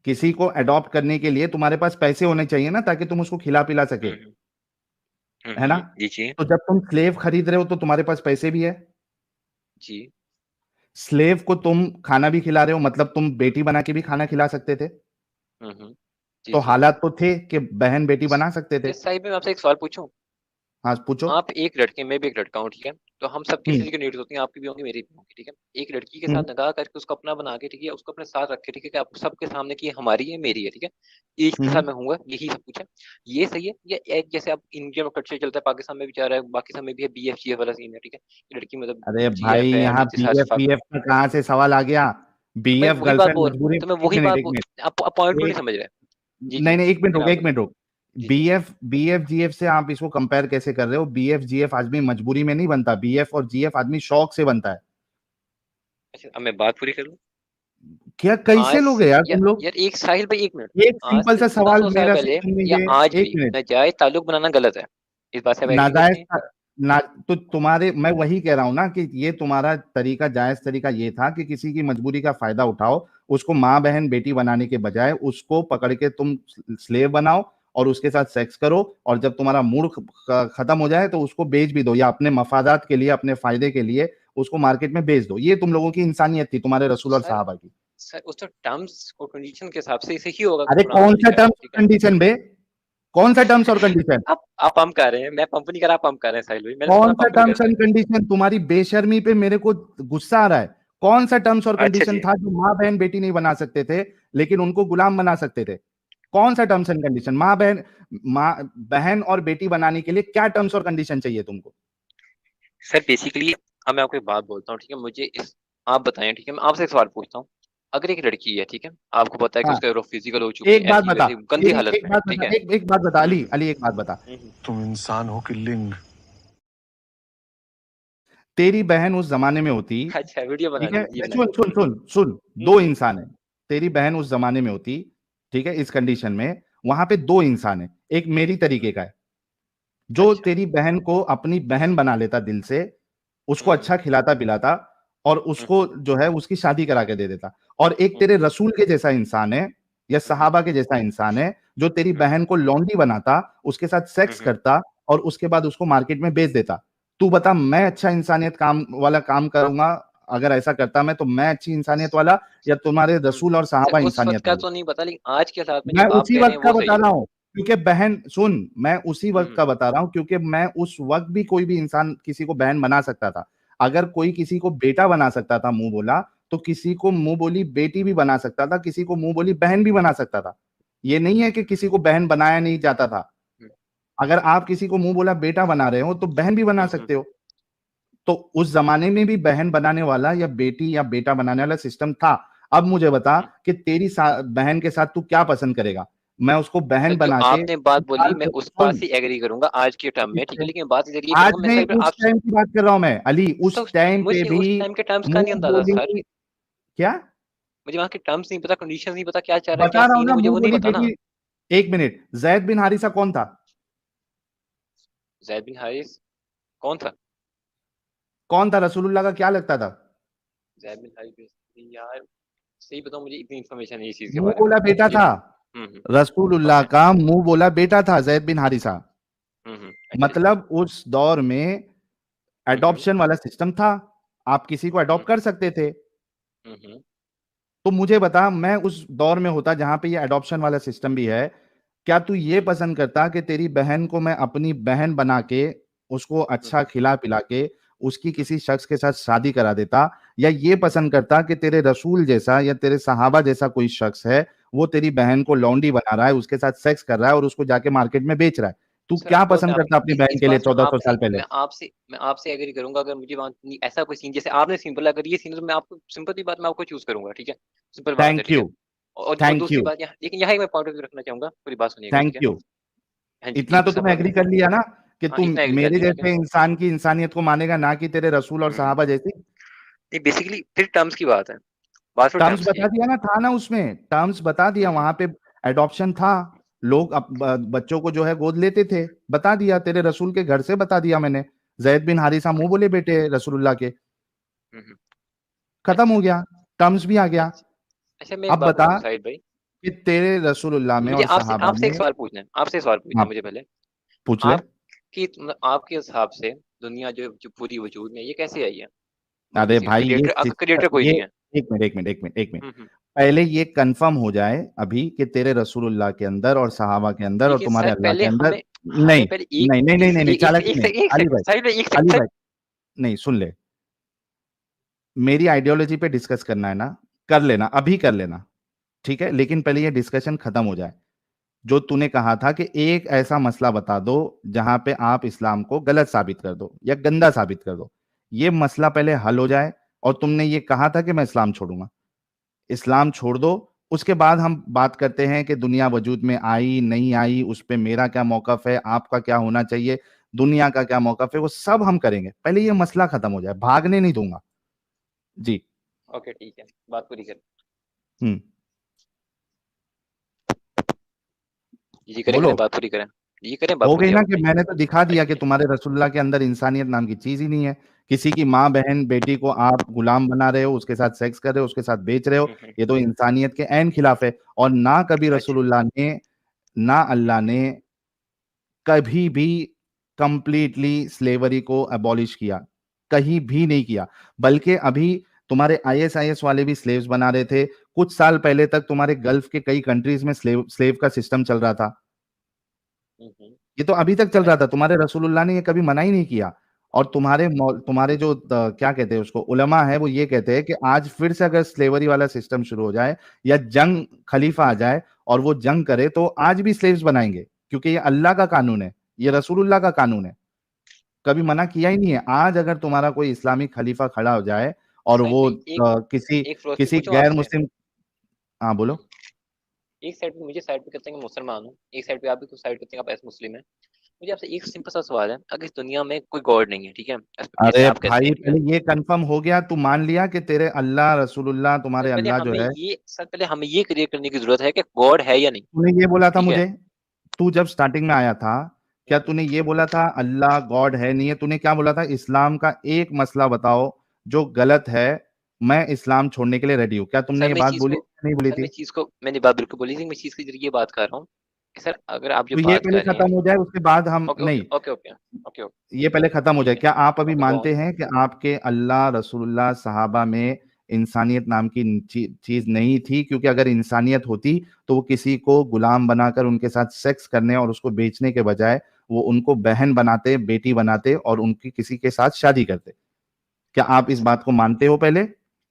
किसी को अडॉप्ट करने के लिए तुम्हारे पास पैसे होने चाहिए ना, ताकि तुम उसको खिला पिला सके, हम्म है ना? जी जी तो जब तुम स्लेव खरीद रहे हो तो तुम्हारे पास पैसे भी है। जी। स्लेव को तुम खाना भी खिला रहे हो, मतलब तुम बेटी बना के भी खाना खिला सकते थे। जी तो जी। हालात तो थे कि बहन बेटी बना सकते थे। इस साहिब में मैं आपसे एक सवाल पूछूं। हाँ, पूछो। आप एक लड़के, मैं भी एक लड़का हूँ, ठीक है। तो हम सबकी हम्म। किसी की नीड्स होती हैं, आपकी भी होंगी, मेरी भी होंगी, ठीक है। एक लड़की के हम्म। साथ निकाह करके उसको अपना बना के, ठीक है, उसको अपने साथ रखे, ठीक है, कि आप सबके सामने कि ये हमारी है, मेरी है, ठीक है, इसके साथ हम्म। मैं हूँ, यही सब कुछ है। ये सही है? या एक जैसे आप इंडिया में कल्चर चलता है, पाकिस्तान में भी जा रहा है, बाकी सब में भी है, BF GF वाला सीन है, ठीक है, ये लड़की मतलब अरे भाई, GF है, यहाँ नीचे बीएफ साथ। बीएफ का कहाँ से सवाल आ गया? तो मैं बीएफ वही बात गर्लफ्रेंड बोल मजबूरी। तो मैं एक वही मिनट, बात एक बोल मिनट। आप पॉइंट क्यों नहीं एक, समझ रहे? जी जी। नहीं नहीं, एक मिनट फिर रुको, आप एक बोलो। मिनट रुको। जी जी। बीएफ बीएफ जीएफ से आप इसको कंपेयर कैसे कर रहे हो? बीएफ जीएफ आदमी मजबूरी में नहीं बनता, बीएफ और जीएफ आदमी शौक से बनता है। अच्छा, अब मैं बात पूरी करूँ। क्या कैसे आज लोग से हैं यार या तुम लोग? यार एक साहिल भाई, एक मिनट। एक आज सिंपल से सा सवाल 1400 साल मेरा से पहले या सुनेंगे। आज एक भी मिनट। नाजायज ताल्लुक बनाना गलत है। इस बात से आप एग्री नाजायज करते हैं? ना, तो तुम्हारे, मैं वही कह रहा हूं ना कि ये तुम्हारा तरीका, जायज तरीका ये था कि किसी की मजबूरी का फायदा उठाओ, उसको माँ बहन बेटी बनाने के बजाय उसको पकड़ के तुम स्लेव बनाओ और उसके साथ सेक्स करो, और जब तुम्हारा मूड खत्म हो जाए तो उसको बेच भी दो, या अपने मफादात के लिए, अपने फायदे के लिए उसको मार्केट में बेच दो। ये तुम लोगों की इंसानियत थी, तुम्हारे रसूल और सर साहबा की। सर उस तो टर्म्स और कंडीशन के हिसाब से इसे ही होगा अरे कुरान में कौन सा लिखा है, टर्म्स ठीक और है। कंडीशन बे? कौन सा टर्म्स और कंडीशन? आप पंप कर रहे हैं, मैं पंप नहीं कर रहा, आप पंप कर रहे हैं साहिल भाई, मैंने सुना कौन सा पंप नहीं टर्म्स करते। And condition? तुम्हारी बेशर्मी पे मेरे को गुस्सा आ रहा है। कौन सा टर्म्स और अच्छा कंडीशन जी। था जो माँ बहन बेटी नहीं बना सकते थे, लेकिन उनको गुलाम बना सकते थे? कौन सा टर्म्स एंड कंडीशन? माँ बहन और बेटी बनाने के लिए क्या टर्म्स और कंडीशन चाहिए तुमको? सर बेसिकली अब मैं आपको एक बात बोलता हूँ, ठीक है, मुझे इस आप बताएं, ठीक है, मैं आपसे एक सवाल पूछता हूँ। अगर एक लड़की है, ठीक है, आपको पता है कि हाँ, उसका फिजिकल हो चुकी एक है, बात ऐसी बता। वैसी गंदी तेरी हालत एक में है, बात ठीक बता, है। एक बात बता हम्म अली, हम्म अली एक बात बता। हम्म तुम इंसान हो कि लिंग? तेरी बहन उस जमाने में होती, अच्छा, वीडियो बना ठीक है, ली जी, बनाई। सुन सुन सुन सुन, हम्म दो हम्म इंसान है। तेरी बहन उस जमाने में होती, ठीक है, इस कंडीशन में, वहां पे दो इंसान है, एक मेरी तरीके का है, जो अच्छा। तेरी बहन को अपनी बहन बना लेता दिल से, उसको हम्म अच्छा खिलाता पिलाता, और उसको हम्म जो है उसकी शादी करा के दे देता। और एक तेरे हम्म रसूल के जैसा इंसान है, या हम्म सहाबा के जैसा इंसान है, जो तेरी हम्म बहन को लौंडी बनाता, उसके साथ सेक्स हम्म करता, और उसके बाद उसको मार्केट में बेच देता। तू बता, मैं अच्छा इंसानियत काम वाला काम करूंगा अगर ऐसा करता मैं, तो मैं अच्छी इंसानियत वाला, या तुम्हारे रसूल और सर सहाबा उस वक्त इंसानियत का वाले? तो नहीं पता, लेकिन आज के हालात में जो मैं आप उसी कह रहे वक्त हैं का वो सही बता है। रहा हूँ, क्योंकि बहन सुन, मैं उसी वक्त हम्म का बता रहा हूँ क्योंकि मैं उस वक्त भी कोई भी इंसान किसी को बहन बना सकता था। अगर कोई किसी को बेटा बना सकता था मुंह बोला, तो किसी को मुंह बोली बेटी भी बना सकता था, किसी को मुंह बोली बहन भी बना सकता था। ये नहीं है कि किसी को बहन बनाया नहीं जाता था। हम्म अगर आप किसी को मुंह बोला बेटा बना रहे हो तो बहन भी बना हम्म सकते हो। तो उस जमाने में भी बहन बनाने वाला या बेटी या बेटा बनाने वाला सिस्टम था। अब मुझे बता हम्म। कि तेरी बहन के साथ तू क्या पसंद करेगा? मैं उसको सर बहन जो बना के आपने बात बोली, मैं उस बात सुन, से एग्री करूंगा आज के टर्म में, ठीक है, लेकिन बात इधर ये आज करूंगा मैं नहीं, साहिब उस आप। टाइम की बात कर रहा हूं मैं अली, तो उस टाइम पे मुझे भी उस टाइम के टर्म्स का नहीं मुंह अंदाजा सर। बोली। क्या? मुझे वहाँ के टर्म्स नहीं पता, कंडीशंस नहीं पता, क्या चल रहा है, क्या बता रहा हूं सीन है, ना, मुझे मुंह वो नहीं बोली पता ना। बेटी। एक मिनट, जैद बिन हारिसा कौन था? जैद बिन हारिस कौन था? कौन था? रसूलुल्लाह का क्या लगता था? जैद बिन हारिस यार, सही बताऊं मुझे इतनी इन्फॉर्मेशन नहीं इस चीज के मुंह बारे में। बोला बेटा मुझे था। हम्म रसूलुल्लाह ओके। का मुंह बोला बेटा था जैद बिन हारिसा। अच्छा जी। मतलब उस दौर में हम्म एडॉप्शन वाला सिस्टम था, आप किसी को हम्म अडॉप्ट कर सकते थे। हम्म तो मुझे बता, मैं उस दौर में होता जहां पे ये अडॉप्शन वाला सिस्टम भी है, क्या तू ये हम्म पसंद करता कि तेरी बहन को मैं अपनी बहन बना के, उसको अच्छा हम्म खिला पिला के उसकी किसी शख्स के साथ शादी करा देता? या ये पसंद करता कि तेरे रसूल जैसा या तेरे सहाबा जैसा कोई शख्स है, वो तेरी बहन को हम्म। लौंडी बना रहा है, उसके साथ सेक्स कर रहा है और उसको जाके मार्केट में बेच रहा है? तू सर क्या ऑफ कोर्स मैं पसंद आप करता अपनी बहन इस के लिए बात से 1400 साल पहले? मैं आपसे एग्री करूंगा। अगर मुझे वहाँ ऐसा कोई सीन जैसे आपने सिंपल, अगर ये सीन है तो मैं आपको सिंपल सी बात मैं आपको चूज करूंगा, ठीक है। सिंपल बात है, थैंक ठीक यू। है। और थैंक दूसरी यू। बात यहाँ, लेकिन यहाँ एक मैं पॉइंट ऑफ व्यू रखना चाहूंगा, पूरी बात सुनिएगा, ठीक थैंक है। यू। हाँ जी, इतना एक तो दूसरा तुम पॉइंट एग्री ऑफ व्यू। कर लिया ना कि हाँ, तुम इतना एग्री कर मेरे लिया, ठीक है। जैसे इंसान की इंसानियत को मानेगा, ना कि तेरे रसूल और हम्म। सहाबा जैसी। नहीं, बेसिकली फिर टर्म्स की बात है, बात फिर टर्म्स टर्म्स की बता है। दिया ना, था ना उसमें, टर्म्स बता दिया हम्म। वहां पे। एडॉप्शन था, लोग बच्चों को जो है गोद लेते थे, बता दिया, तेरे रसूल के घर से बता दिया मैंने। जैद बिन हारिसा मुंह बोले बेटे रसूलुल्लाह के। हम्म। खत्म हो अच्छा। गया, टर्म्स भी आ गया। अच्छा। अच्छा, मैं एक अब बात बता पूछूं साहिद भाई। कि तेरे रसूलुल्लाह में मुझे और आपसे सहाबा आपसे एक में। सवाल पूछना है, आपसे एक सवाल पूछना हाँ, है मुझे पहले। पूछ ले। आपकी मतलब आपके हिसाब से दुनिया जो पूरी वजूद में, ये कैसे आई है? मतलब अरे किसी भाई ये क्रिएटर, आपका क्रिएटर कोई ये नहीं है। एक मिनट, एक मिनट, एक मिनट, एक मिनट। हम्म। पहले ये कंफर्म हो जाए अभी कि तेरे रसूलुल्लाह के अंदर और सहाबा के अंदर और लेकिन तुम्हारे सर अल्लाह पहले के अंदर। हमें हमें नहीं, पहले नहीं, नहीं, नहीं, नहीं, नहीं, चालाकी नहीं। एक अली सेकंड भाई, साहिद भाई, एक अली सेकंड। भाई, नहीं, सुन ले। मेरी आइडियोलॉजी पे डिस्कस करना है ना, कर लेना, अभी कर लेना। ठीक है, लेकिन पहले ये डिस्कशन खत्म हो जाए। जो तूने कहा था कि एक ऐसा मसला बता दो जहां पे आप इस्लाम को गलत साबित कर दो या गंदा साबित कर दो, ये मसला पहले हल हो जाए। और तुमने ये कहा था कि मैं इस्लाम छोड़ूंगा, इस्लाम छोड़ दो। उसके बाद हम बात करते हैं कि दुनिया वजूद में आई नहीं आई, उस पे मेरा क्या मौकफ है, आपका क्या होना चाहिए, दुनिया का क्या मौकफ है, वो सब हम करेंगे। पहले ये मसला खत्म हो जाए, भागने नहीं दूंगा। जी। ओके, ठीक है, बात पूरी कर। हम्म। ये करें बोलो। करें बात पूरी करें। ये करें बात हो पूरी, गई आप ना, कि बताइए। मैंने तो दिखा दिया अच्छा कि ठीक। तुम्हारे रसूलुल्लाह के अंदर इंसानियत नाम की चीज ही नहीं है। किसी की माँ बहन बेटी को आप गुलाम बना रहे हो, उसके साथ सेक्स कर रहे हो, उसके साथ बेच रहे हो। हम्म। ये तो इंसानियत के ऐन खिलाफ है। और ना कभी अच्छा। रसूलुल्लाह ने, ना अल्लाह ने कभी भी कंप्लीटली स्लेवरी को अबॉलिश किया, कहीं भी नहीं किया। बल्कि अभी तुम्हारे आईएसआईएस वाले भी स्लेव्स बना रहे थे। कुछ साल पहले तक तुम्हारे गल्फ के कई कंट्रीज में स्लेव स्लेव का सिस्टम चल रहा था। हम्म। ये तो अभी तक चल रहा था, अच्छा। तुम्हारे रसूलुल्लाह ने ये कभी मना ही नहीं किया। और तुम्हारे जो क्या कहते हैं उसको, उलमा है, वो ये कहते हैं कि आज फिर से अगर स्लेवरी वाला सिस्टम शुरू हो जाए या जंग खलीफा आ जाए और वो जंग करे, तो आज भी स्लेव्स बनाएंगे, क्योंकि ये अल्लाह का कानून है, ये रसूलुल्लाह का कानून है। कभी मना किया ही नहीं है। आज अगर तुम्हारा कोई इस्लामिक खलीफा खड़ा हो जाए और साहिद वो भाई, एक किसी एक फिलोसफी किसी पूछूं गैर आपसे। मुस्लिम। हाँ, बोलो। एक साइड पे मुझे साइड पे कहते हैं कि मुसलमान हूँ, एक साइड पे आप भी कुछ साइड कहते हैं आप ऐसे मुस्लिम है। मुझे आपसे एक सिंपल सा सवाल है, अगर इस दुनिया में कोई गॉड नहीं है, ठीक है, जैसे अरे आप कहते भाई, हैं, ठीक है। पहले ये कंफर्म हो गया, तू मान लिया कि तेरे अल्लाह रसूलुल्लाह, तुम्हारे अल्लाह जो है। सर पहले हमें ये क्लियर करने की जरूरत है कि गॉड है या नहीं। तूने ये बोला था ठीक है। मुझे, तू जब स्टार्टिंग में आया था, क्या हम्म। तूने ये बोला था अल्लाह गॉड है नहीं है? तूने क्या बोला था, इस्लाम का एक मसला बताओ जो गलत है, मैं इस्लाम छोड़ने के लिए रेडी हूँ? क्या तुमने सर ये मैं इस बात चीज बोली को नहीं बोली सर मैं थी? इस चीज को मैंने बात बिल्कुल बोली थी, मैं इस चीज के जरिए ये बात कर रहा हूँ कि सर अगर आप जो तो ये बात पहले कर रहे हैं। खत्म हो जाए, उसके बाद हम ओके ओके नहीं। Okay okay okay okay. ये पहले खत्म हो जाए। ठीक है। क्या आप अभी ओके, गो मानते ऑन। हैं कि आपके अल्लाह रसूलुल्लाह सहाबा में इंसानियत नाम की चीज नहीं थी? क्योंकि अगर इंसानियत होती तो वो किसी को गुलाम बनाकर उनके साथ सेक्स करने और उसको बेचने के बजाय वो उनको बहन बनाते, बेटी बनाते और उनकी किसी के साथ शादी करते। क्या आप इस बात को मानते हो पहले?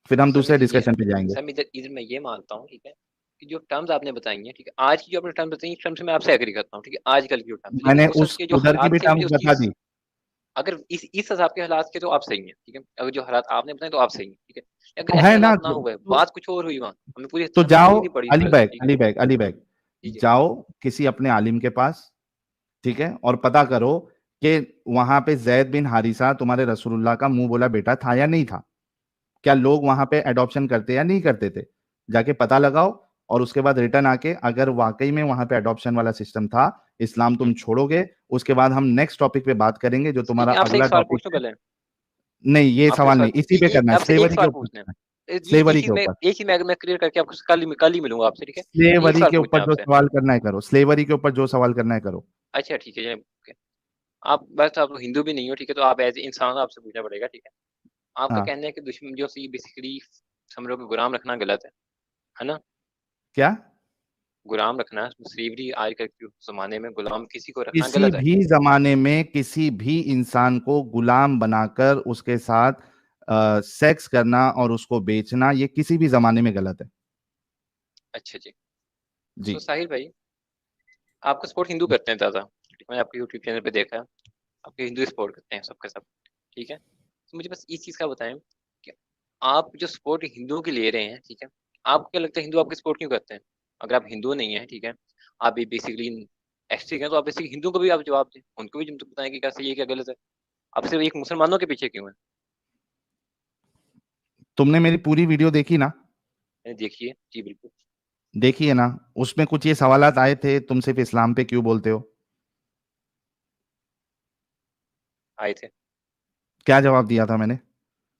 फिर हम सर मैं दूसरे इधर ये डिस्कशन पे जाएंगे। सर मैं इधर इधर मैं ये मानता हूँ, ठीक है, कि जो टर्म्स आपने बताई हैं, ठीक है, आज की जो आपने टर्म्स बताई, टर्म्स से मैं आपसे एग्री करता हूँ, ठीक है, आजकल की जो टर्म्स, लेकिन मैंने उस वक्त उस के जो उधर की भी हालात थे, मुझे टर्म्स उस बता चीज, दी। अगर इस हिसाब के हालात के तो आप सही हैं, ठीक है, अगर जो हालात आपने बताए तो आप सही हैं, ठीक है, अगर तो ऐसे है ना, हालात ना हुए, बात कुछ और हुई, वहाँ तो हमें जाओ। पूरी नहीं पड़ी अली जरूरत, बैग, ठीक है। अली बैग, अली बैग, जी जी। जाओ किसी अपने आलिम के पास, ठीक है, और पता करो कि वहां पे जैद बिन हारिसा तुम्हारे रसूलुल्लाह का मुंह बोला बेटा था या नहीं था। क्या लोग वहां पे अडॉप्शन करते या नहीं करते थे? जाके पता लगाओ। और उसके बाद रिटर्न आके, अगर वाकई में वहां पे अडॉप्शन वाला सिस्टम था, इस्लाम तुम छोड़ोगे, उसके बाद हम नेक्स्ट टॉपिक पे बात करेंगे, जो तुम्हारा लेकिन आपसे एक अगला सवाल टॉपिक पूछ लूं है। पहले। नहीं, ये आपसे एक सवाल सवाल नहीं, इसी पे करना है, आपसे एक स्लेवरी के सवाल ऊपर पूछना है। करना है। स्लेवरी के चीज मैं ऊपर, मैं क्लियर करके आपको कल ही मिलूंगा आपसे, ठीक है। एक स्लेवरी सवाल के पूछना ऊपर है जो आपसे। सवाल करना है करो, स्लेवरी के ऊपर जो सवाल करना है करो। अच्छा ठीक है, okay। आप बस आप हिंदू भी नहीं हो, ठीक है, तो आप एज इंसान आपसे पूछना पड़ेगा, ठीक है। आपका हाँ। कहना है कि दुश्मन जो सी बेसिकली समझो कि गुलाम रखना गलत है ना? क्या? गुलाम रखना, स्लेवरी आज के जमाने में गुलाम किसी को रखना किसी गलत है। भी जमाने में किसी भी इंसान को गुलाम बनाकर उसके साथ सेक्स करना और उसको बेचना, ये किसी भी जमाने में गलत है। अच्छा जी। जी। सो साहिल भाई, आपका सपोर्ट हिंदू करते हैं ज्यादा, ठीक है, मैंने आपके यूट्यूब चैनल पे देखा है, आपके हिंदू सपोर्ट करते हैं सबके सब, ठीक है। तो मुझे बस इस चीज का बताएं कि आप जो सपोर्ट हिंदुओं की ले रहे हैं, ठीक है, आपको क्या लगता है हिंदू आपकी सपोर्ट क्यों करते हैं? अगर आप हिंदू नहीं है, ठीक है, आप भी बेसिकली एस्टिक हैं, तो आप ऐसे हिंदुओं को भी आप जवाब दें, उनको भी तुम तो बताएं कि क्या सही है क्या गलत है। आप सिर्फ एक मुसलमानों के पीछे क्यों हैं? तुमने मेरी पूरी वीडियो देखी ना? देखिए जी बिल्कुल। देखी है ना? उसमें कुछ ये सवालात आए थे, तुम सिर्फ इस्लाम पे क्यों बोलते हो? आए थे। क्या जवाब दिया था मैंने?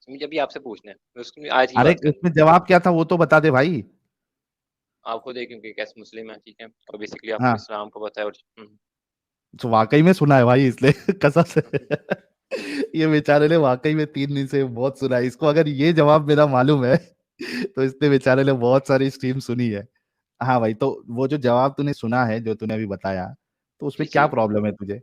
मुझे अभी आपसे पूछना है, मैं उसकी आज की अरे बात करनी उसमें जवाब क्या था वो तो बता दे भाई। है। आपको देखें कि कैसे मुस्लिम है, ठीक है, और बेसिकली आपको हाँ, इस्लाम को पता है, और तो वाकई में सुना है भाई इसलिए कसम से। ये बेचारे ने वाकई में 3 दिन से बहुत सुना है इसको। अगर ये जवाब मेरा मालूम है तो इसने बेचारे ने बहुत सारी स्ट्रीम सुनी है। हाँ भाई, तो वो जो जवाब तूने सुना है, जो तूने अभी बताया, तो जी उसमें क्या जी। प्रॉब्लम है तुझे?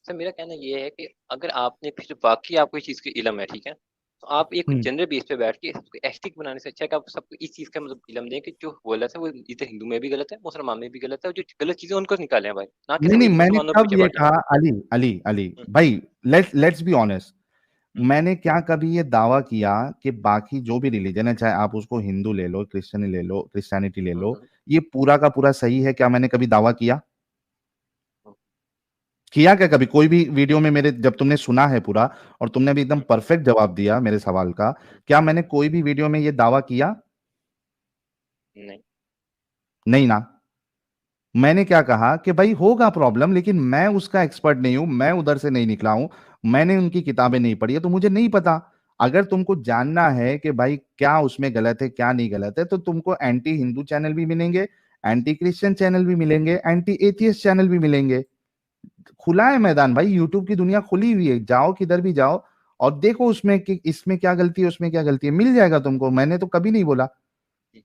सर मेरा कहना ये है कि अगर आपने फिर वाकई आपको इस चीज़ की इल्म है, ठीक है, तो आप एक हम्म। जनरल बेस पे बैठ के इसको एस्टिक बनाने से अच्छा है कि आप सबको इस चीज़ का मतलब इल्म दें कि जो गलत है वो इधर हिंदू में भी गलत है, मुसलमान में भी गलत है, और जो गलत चीज़ें उनको निकालें भाई, ना कि नहीं सब नहीं, एक मैंने मुसलमानों के कब पीछे ये पड़ जाएं। कहा? अली अली अली हम्म, भाई, लेट्स बी ऑनेस्ट। हम्म, मैंने क्या कभी ये दावा किया कि बाकी जो भी रिलीजन है, चाहे आप उसको हिंदू ले लो, क्रिश्चियनी ले लो, क्रिश्चियनिटी ले लो, हम्म, ये पूरा का पूरा सही है? क्या मैंने कभी दावा किया? हम्म, किया क्या कभी कोई भी वीडियो में मेरे, जब तुमने सुना है पूरा और तुमने भी एकदम हम्म, परफेक्ट जवाब दिया मेरे सवाल का, हम्म, क्या मैंने कोई भी वीडियो में ये दावा किया? नहीं। नहीं ना। मैंने क्या कहा कि भाई होगा प्रॉब्लम, लेकिन मैं उसका एक्सपर्ट नहीं हूं, मैं उधर से नहीं निकला हूं, मैंने उनकी किताबें नहीं पढ़ी है, तो मुझे नहीं पता। अगर तुमको जानना है कि भाई क्या उसमें गलत है क्या नहीं गलत है, तो तुमको एंटी हिंदू चैनल भी मिलेंगे, एंटी क्रिश्चियन चैनल भी मिलेंगे, एंटी एथियस्ट चैनल भी मिलेंगे। खुला है मैदान भाई, यूट्यूब की दुनिया खुली हुई है, जाओ किधर भी जाओ और देखो उसमें कि इसमें क्या गलती है, उसमें क्या गलती है, मिल जाएगा तुमको। मैंने तो कभी नहीं बोला। हम्म,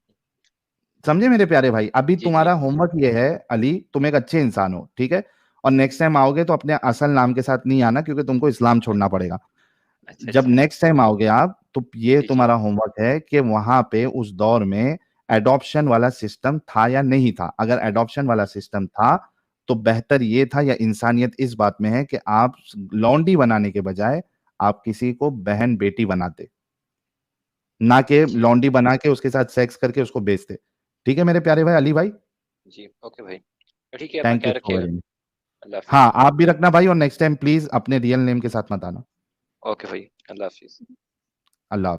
समझे मेरे प्यारे भाई? अभी जी जी। तुम्हारा होमवर्क ये है, अली, तुम एक अच्छे इंसान हो, ठीक है? और नेक्स्ट टाइम आओगे तो अपने असल नाम के साथ नहीं आना, क्योंकि तुमको इस्लाम छोड़ना पड़ेगा। अच्छा जब अच्छा। नेक्स्ट टाइम आओगे आप, तो ये जी जी। तुम्हारा होमवर्क है कि वहां पे उस दौर में एडॉप्शन वाला सिस्टम था या नहीं था। अगर एडॉप्शन वाला सिस्टम था तो बेहतर ये था, या इंसानियत इस बात में है कि आप लॉन्डी बनाने के बजाय आप किसी को बहन बेटी बनाते, ना कि जी लॉन्डी बना के उसके साथ सेक्स करके उसको बेचते। ठीक है मेरे प्यारे भाई, अली भाई? जी। ओके भाई, तो ठीक है, अपना थैंक यू ख्याल सो रखिएगा। Very much. अल्लाह हाफिज़। हाँ, आप भी रखना भाई, और नेक्स्ट टाइम प्लीज अपने रियल नेम के साथ मत आना। ओके भाई, अल्लाह हाफिज़। अल्लाह।